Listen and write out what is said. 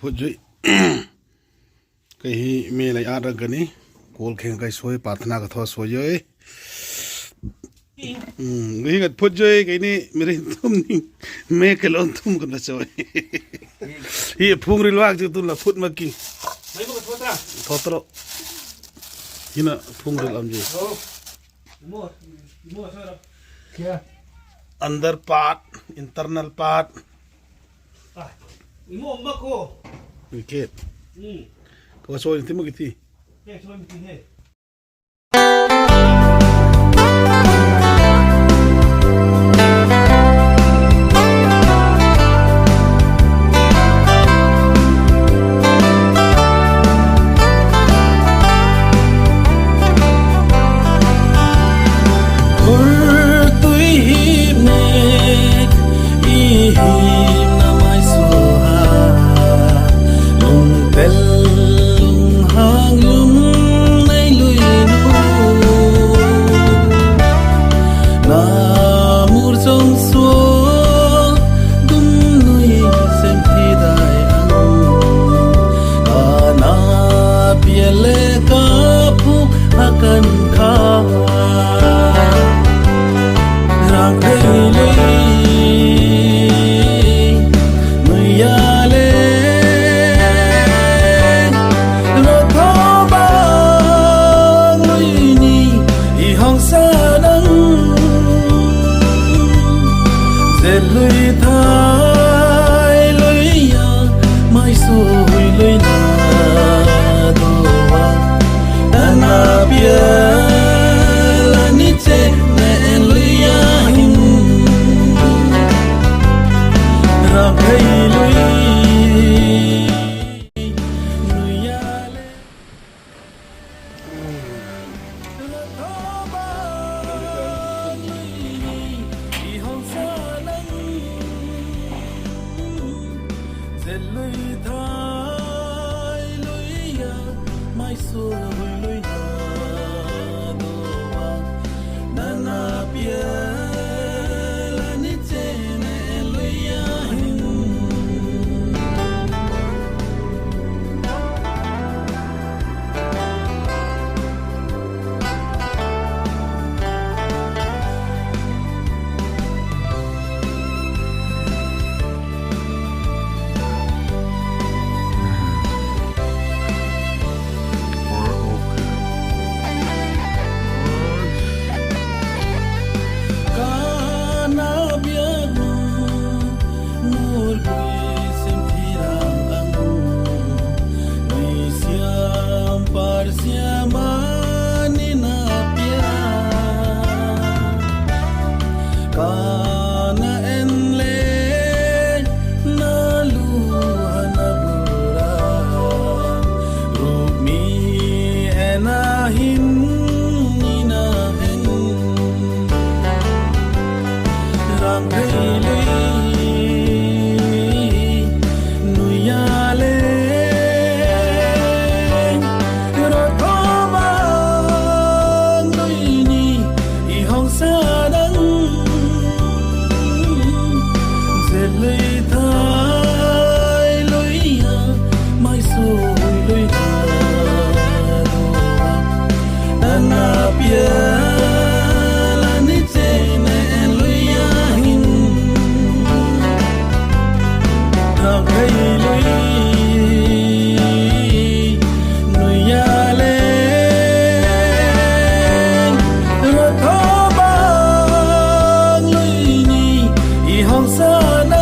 Pujui cái me lại ăn cái này, cố khen cái suy bắt na cái thọ suy ấy, cái pujui cái này mình thum ni me cái lon thum cái suy, hi phung ri luak tu la phut maki, thọ tro, hi na phung ri làm gì, under part, internal part. Imo mako. Wicket. Kau soal itu mungkin ti. Soal mungkin he. Hong Sa